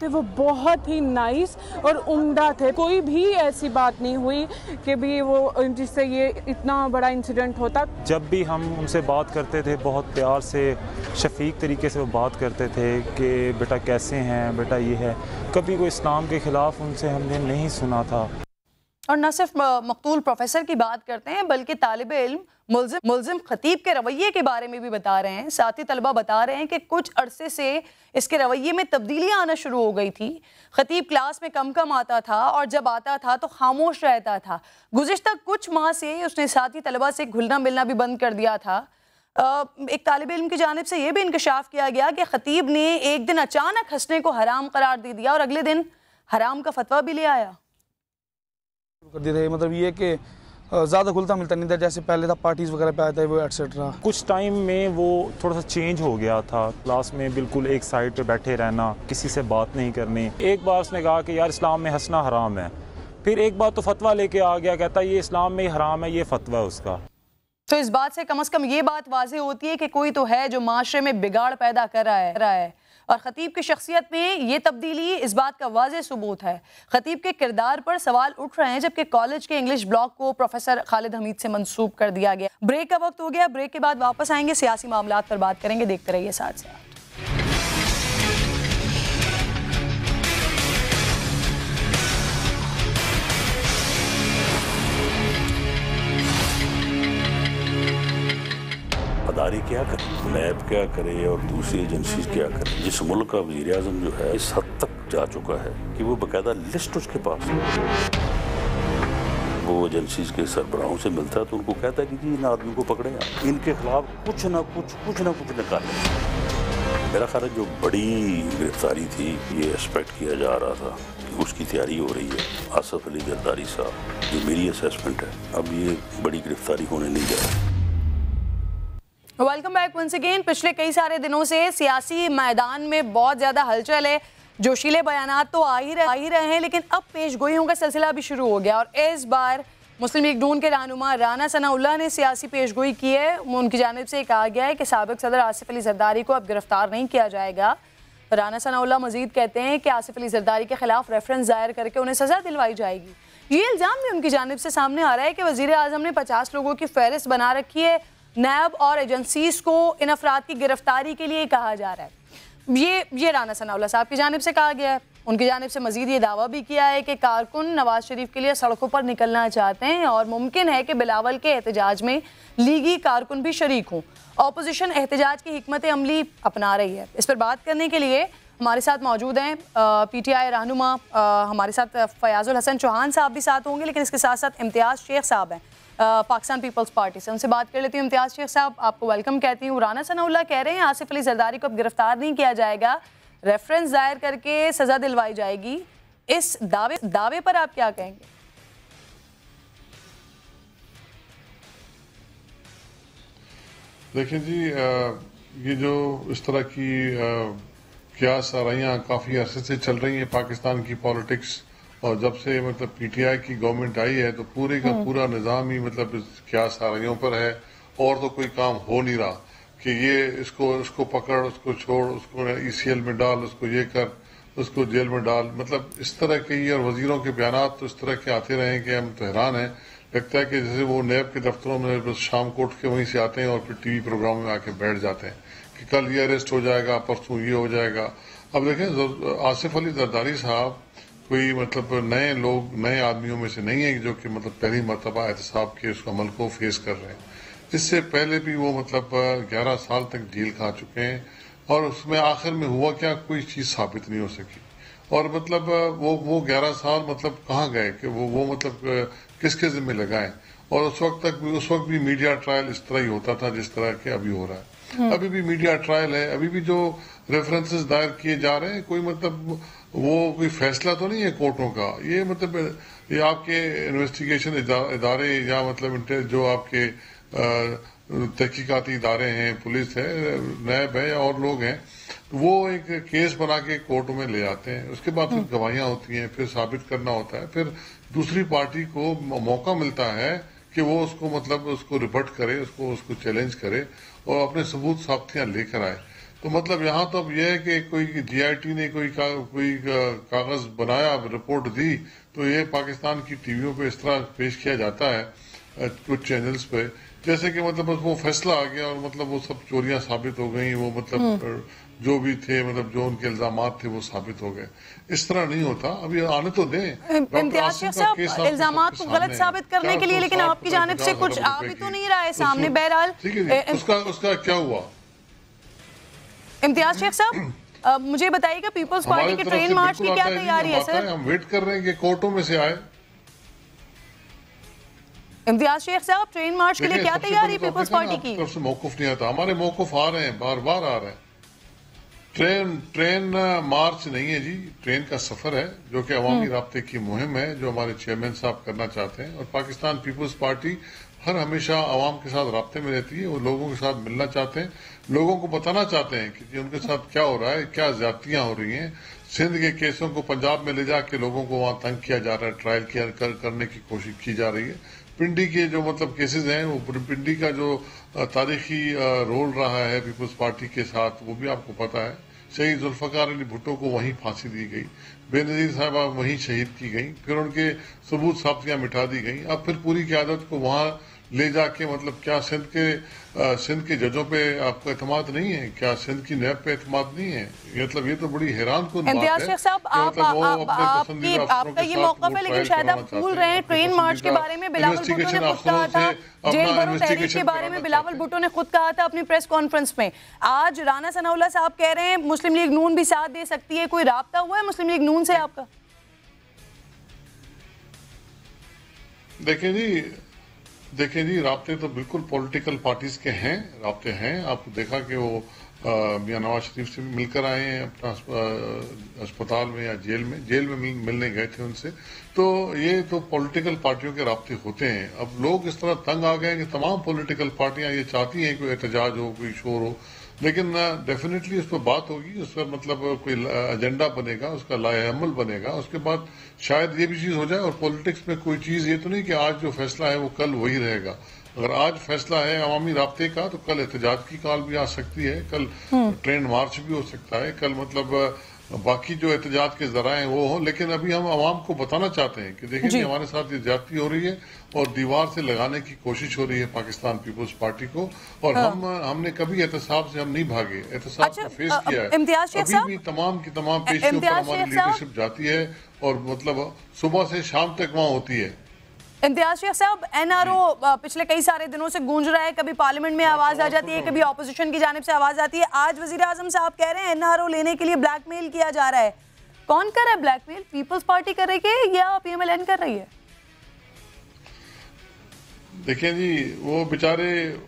थे, वो बहुत ही नाइस और उम्दा थे। कोई भी ऐसी बात नहीं हुई कि भी वो जिससे ये इतना बड़ा इंसिडेंट होता। जब भी हम उनसे बात करते थे बहुत प्यार से, शफीक तरीके से वो बात करते थे कि बेटा कैसे हैं, बेटा ये है। कभी कोई इस्लाम के ख़िलाफ़ उनसे हमने नहीं सुना था। और न सिर्फ मकतूल प्रोफेसर की बात करते हैं बल्कि तालिब इल्म मुल्ज़िम खतीब के रवैये के बारे में भी बता रहे हैं। साथ ही तलबा बता रहे हैं कि कुछ अरसे से इसके रवैये में तब्दीलियाँ आना शुरू हो गई थी। खतीब क्लास में कम आता था और जब आता था तो खामोश रहता था। गुज़िश्ता कुछ माह से उसने साथी तलबा से घुलना मिलना भी बंद कर दिया था। एक तालिब इल्म की जानिब से यह भी इंकशाफ किया गया कि खतीब ने एक दिन अचानक हंसने को हराम करार दे दिया और अगले दिन हराम का फतवा भी ले आया। कर दिए थे, मतलब ये कि ज़्यादा खुलता मिलता नहीं था जैसे पहले था, पार्टीज़ वगैरह पे आया था वो एटसेट्रा। कुछ टाइम में वो थोड़ा सा चेंज हो गया था। क्लास में बिल्कुल एक साइड पे बैठे रहना, किसी से बात नहीं करनी। एक बार उसने कहा कि यार इस्लाम में हंसना हराम है। फिर एक बार तो फतवा लेके आ गया, कहता ये इस्लाम में ही हराम है, ये फतवा है उसका। तो इस बात से कम ये बात वाज़ेह होती है कि कोई तो है जो माशरे में बिगाड़ पैदा कर रहा है। और ख़तीब की शख्सियत में ये तब्दीली इस बात का वाज़ेह सबूत है। ख़तीब के किरदार पर सवाल उठ रहे हैं जबकि कॉलेज के इंग्लिश ब्लॉक को प्रोफेसर खालिद हमीद से मंसूब कर दिया गया। ब्रेक का वक्त हो गया, ब्रेक के बाद वापस आएंगे, सियासी मामलात पर बात करेंगे। देखते रहिए साथ साथ। अदारी क्या करे, नैब क्या करे और दूसरी एजेंसी क्या करे। जिस मुल्क का वज़ीर-ए-आज़म जो है इस हद तक जा चुका है कि वो बाकायदा लिस्ट उसके पास है। वो एजेंसीज के सरबराहों से मिलता है तो उनको कहता है कि जी इन आदमियों को पकड़े आप, इनके खिलाफ कुछ ना कुछ निकालें। मेरा ख्याल है जो बड़ी गिरफ्तारी थी ये एक्सपेक्ट किया जा रहा था कि उसकी तैयारी हो रही है। आसिफ अली जरदारी साहब, जो मेरी असेसमेंट है, अब ये बड़ी गिरफ्तारी होने नहीं जा रही। Welcome back once again. पिछले कई सारे दिनों से सियासी मैदान में बहुत ज़्यादा हलचल है। जोशीले बयानात तो आ ही रहे हैं, लेकिन अब पेशगोइयों का सिलसिला भी शुरू हो गया और इस बार मुस्लिम लीग नून के रहनुमा राना सनाउल्लाह ने सियासी पेशगोई की है। उनकी जानिब से कहा गया है कि साबिक सदर आसिफ अली जरदारी को अब गिरफ्तार नहीं किया जाएगा। राना सनाउल्लाह मजीद कहते हैं कि आसिफ अली जरदारी के खिलाफ रेफरेंस दायर करके उन्हें सज़ा दिलवाई जाएगी। ये इल्ज़ाम भी उनकी जानिब से सामने आ रहा है कि वज़ीर आज़म ने 50 लोगों की फहरिस्त बना रखी है। नैब और एजेंसीज को इन अफराद की गिरफ्तारी के लिए कहा जा रहा है। ये राना सनाउल्लाह साहब की जानिब से कहा गया है। उनकी जानिब से मजीद ये दावा भी किया है कि कारकुन नवाज शरीफ के लिए सड़कों पर निकलना चाहते हैं और मुमकिन है कि बिलावल के एहतजाज में लीगी कारकुन भी शरीक हों। अपोजिशन एहतजाज की हिकमत अमली अपना रही है। इस पर बात करने के लिए हमारे साथ मौजूद हैं PTI रहनुमा, हमारे साथ फयाजुल हसन चौहान साहब भी साथ होंगे, लेकिन इसके साथ साथ इम्तियाज़ शेख साहब हैं पाकिस्तान पीपल्स पार्टी से। उनसे बात कर लेती हूँ। इम्तियाज़ शेख साहब, आपको वेलकम कहती हूँ। राना सनाउल्लाह कह रहे हैं आसिफ अली जरदारी को अब गिरफ्तार नहीं किया जाएगा, रेफरेंस दायर करके सज़ा दिलवाई जाएगी। इस दावे पर आप क्या कहेंगे? देखिए जी, ये जो इस तरह की क्यास आराइयाँ काफ़ी अरसे से चल रही हैं पाकिस्तान की पॉलिटिक्स, और जब से मतलब PTI की गवर्नमेंट आई है तो पूरे का पूरा निज़ाम ही मतलब इस क्यास आराइयों पर है, और तो कोई काम हो नहीं रहा कि ये इसको पकड़, उसको छोड़, उसको ECL में डाल, उसको ये कर, उसको जेल में डाल। मतलब इस तरह के ही, और वजीरों के बयानात तो इस तरह के आते रहे कि हम तो हैरान हैं। लगता है कि जैसे वो नैब के दफ्तरों में बस शाम को उठ के वहीं से आते हैं और फिर TV प्रोग्राम में आके बैठ जाते हैं कि कल ये अरेस्ट हो जाएगा, परसों ये हो जाएगा। अब देखें, आसिफ अली जरदारी साहब कोई मतलब नए आदमियों में से नहीं है जो कि मतलब पहली मरतबा एहतसाब के उस अमल को फेस कर रहे हैं। इससे पहले भी वो मतलब 11 साल तक जेल खा चुके हैं, और उसमें आखिर में हुआ क्या, कोई चीज साबित नहीं हो सकी। और मतलब वो 11 साल मतलब कहाँ गए कि वो मतलब किसके जिम्मे लगाए। और उस वक्त भी मीडिया ट्रायल इस तरह ही होता था जिस तरह के अभी हो रहा है। अभी भी मीडिया ट्रायल है, अभी भी जो रेफरेंसेस दायर किए जा रहे हैं, कोई मतलब वो कोई फैसला तो नहीं है कोर्टों का। ये मतलब ये आपके इन्वेस्टिगेशन इदारे या मतलब जो आपके तहकीकाती इदारे हैं, पुलिस है, नैब है या और लोग हैं, वो एक केस बना के कोर्ट में ले आते हैं। उसके बाद फिर गवाहियां होती हैं, फिर साबित करना होता है, फिर दूसरी पार्टी को मौका मिलता है कि वो उसको मतलब उसको रिबट करे, उसको चैलेंज करे और अपने सबूत साबितियां लेकर आए। तो मतलब यहाँ तो अब यह है कि कोई GIT ने कोई कागज बनाया, रिपोर्ट दी, तो ये पाकिस्तान की टीवियों पे इस तरह पेश किया जाता है कुछ चैनल्स पे, जैसे कि मतलब वो फैसला आ गया और मतलब वो सब चोरियां साबित हो गई, वो मतलब जो भी थे, मतलब जो उनके इल्जामात थे वो साबित हो गए। इस तरह नहीं होता, अभी आने तो दें। इम्तियाज़ शेख साहब, इल्जामात को गलत साबित करने के लिए, लेकिन आपकी जानिब से कुछ आ भी तो नहीं रहा है सामने। बहरहाल उसका क्या हुआ? इम्तियाज़ शेख साहब, मुझे बताइएगा पीपल्स पार्टी के ट्रेन मार्च की क्या तैयारी है सर? हम वेट कर रहे हैं कि कोर्टों में से आए। इम्तियाज़ शेख साहब, ट्रेन मार्च के लिए क्या तैयारी है पीपल्स पार्टी की? तरफ से मौकूफ नहीं आता, हमारे मौकूफ आ रहे हैं, बार बार आ रहे हैं। ट्रेन मार्च नहीं है जी, ट्रेन का सफर है जो कि अवामी राब्ते की मुहिम है, जो हमारे चेयरमैन साहब करना चाहते हैं। और पाकिस्तान पीपल्स पार्टी हमेशा आवाम के साथ राब्ते में रहती है, वो लोगों के साथ मिलना चाहते हैं, लोगों को बताना चाहते हैं कि उनके साथ क्या हो रहा है, क्या ज्यादतियां हो रही हैं। सिंध के केसों को पंजाब में ले जाके लोगों को वहां तंग किया जा रहा है, ट्रायल करने की कोशिश की जा रही है। पिंडी के जो मतलब केसेस हैं, वो पिंडी का जो तारीखी रोल रहा है पीपल्स पार्टी के साथ, वो भी आपको पता है। शहीद जुल्फकार अली भुट्टो को वहीं फांसी दी गई, बेनजीर साहबा वहीं शहीद की गई, फिर उनके सबूत साबितियां मिटा दी गई। अब फिर पूरी क़यादत को वहां ले जाके मतलब क्या सिंध के जजों पे आपको एतमाद नहीं है? क्या सिंध की नैब पे एतमाद नहीं है? मतलब ये तो बड़ी हैरान कुन बात है। इम्तियाज शेख साहब, आपका ये मौक़िफ़ है, लेकिन शायद आप भूल रहे हैं ट्रेन मार्च के बारे में बिलावल भुट्टो ने खुद कहा था, जेल भरो तहरीक के बारे में बिलावल भुट्टो ने खुद कहा था अपनी प्रेस कॉन्फ्रेंस में। आज राना सनाउल्लाह साहब कह रहे हैं मुस्लिम लीग नून भी साथ दे सकती है। कोई राब्ता हुआ है मुस्लिम लीग नून से आपका? देखें जी, राब्ते तो बिल्कुल पॉलिटिकल पार्टीज के हैं, राब्ते हैं। आपको देखा कि वो मियां नवाज शरीफ से भी मिलकर आए हैं अपना अस्पताल में या जेल में मिलने गए थे उनसे। तो ये तो पॉलिटिकल पार्टियों के राब्ते होते हैं। अब लोग इस तरह तंग आ गए कि तमाम पॉलिटिकल पार्टियां ये चाहती हैं कोई एहतजाज हो, कोई शोर हो, लेकिन डेफिनेटली उस पर बात होगी, उस पर मतलब कोई एजेंडा बनेगा, उसका लाएअमल बनेगा, उसके बाद शायद ये भी चीज हो जाए। और पॉलिटिक्स में कोई चीज ये तो नहीं कि आज जो फैसला है वो कल वही रहेगा। अगर आज फैसला है अवामी राब्ते का तो कल एहतजाज की कॉल भी आ सकती है, कल ट्रेन मार्च भी हो सकता है, कल मतलब बाकी जो एहतजाज के जरा हैं वो हो। लेकिन अभी हम आवाम को बताना चाहते हैं कि देखिए हमारे साथ ये ज्यादती हो रही है और दीवार से लगाने की कोशिश हो रही है पाकिस्तान पीपुल्स पार्टी को। और हमने कभी एहतसाब से हम नहीं भागे, एहतसाब को फेस किया है। अभी भी तमाम की तमाम पेशियों पर हमारी लीडरशिप जाती है और मतलब सुबह से शाम तक वहाँ होती है। इम्तियाज शेख साहब, एनआरओ पिछले कई सारे दिनों से गूंज रहा है, कभी पार्लियामेंट में आवाज आ जाती है, कभी ऑपोजिशन की जानिब से आवाज आती है। आज वजीर आजम साहब कह रहे हैं एनआरओ लेने के लिए ब्लैकमेल किया जा रहा है। कौन कर रहा है ब्लैकमेल? पीपल्स पार्टी कर रही है या पीएमएलएन कर रही है? देखिए जी, वो बेचारे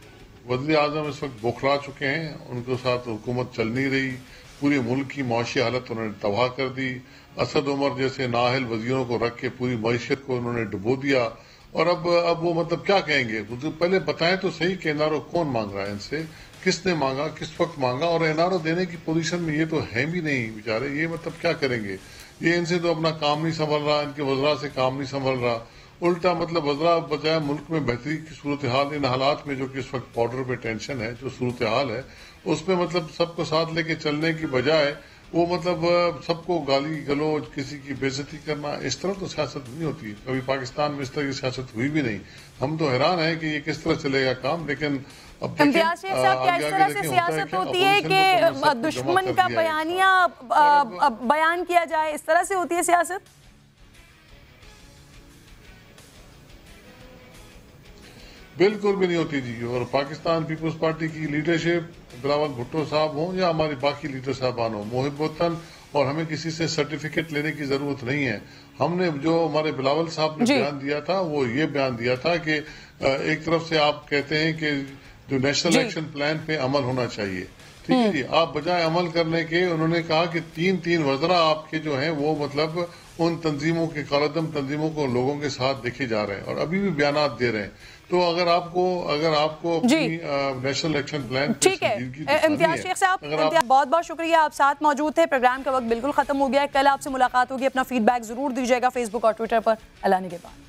वजीर आजम इस वक्त बौखला चुके हैं, उनके साथ हुकूमत चल नहीं रही, पूरे मुल्क की माशी हालत उन्होंने तबाह कर दी। असद उमर जैसे नाअहल वजीरों को रख के पूरी मईशत को उन्होंने डुबो दिया। और अब वो मतलब क्या कहेंगे? तो पहले बताएं तो सही कि एनआरओ कौन मांग रहा है इनसे, किसने मांगा, किस वक्त मांगा? और एनआरओ देने की पोजीशन में ये तो है भी नहीं बेचारे, ये मतलब क्या करेंगे? ये इनसे तो अपना काम नहीं संभल रहा, इनके वज़रा से काम नहीं संभल रहा। उल्टा मतलब वज़रा बजाय मुल्क में बेहतरी की सूरत हाल, इन हालात में जो कि इस वक्त बॉर्डर पे टेंशन है, जो सूरत हाल है उसमें मतलब सबको साथ लेके चलने की बजाय वो मतलब सबको गाली गलौज, किसी की बेइज्जती करना, इस तरह तो सियासत नहीं होती। कभी पाकिस्तान में इस तरह की सियासत हुई भी नहीं। हम तो हैरान है कि ये किस तरह चलेगा काम। लेकिन अब इम्तियाज शेख साहब, क्या इस तरह से सियासत होती है कि दुश्मन का बयान किया जाए, इस तरह से होती है सियासत? बिल्कुल भी नहीं होती जी। और पाकिस्तान पीपल्स पार्टी की लीडरशिप, बिलावल भुट्टो साहब हों या हमारी बाकी लीडर साहबान हों, मोहिब्बतन, और हमें किसी से सर्टिफिकेट लेने की जरूरत नहीं है। हमने जो हमारे बिलावल साहब ने बयान दिया था वो ये बयान दिया था कि एक तरफ से आप कहते हैं कि जो नेशनल एक्शन प्लान पे अमल होना चाहिए, ठीक है जी, आप बजाय अमल करने के उन्होंने कहा कि तीन वज़रा आपके जो हैं वो मतलब उन तंजीमों के कालदम तंजीमों को लोगों के साथ देखे जा रहे हैं और अभी भी बयानात दे रहे हैं। तो अगर आपको अपनी नेशनल एक्शन प्लान, ठीक है। इम्तियाज शेख साहब, बहुत बहुत शुक्रिया, आप साथ मौजूद थे। प्रोग्राम का वक्त बिल्कुल खत्म हो गया है, कल आपसे मुलाकात होगी। अपना फीडबैक जरूर दीजिएगा फेसबुक और ट्विटर पर। अल्लाह ने के बाद।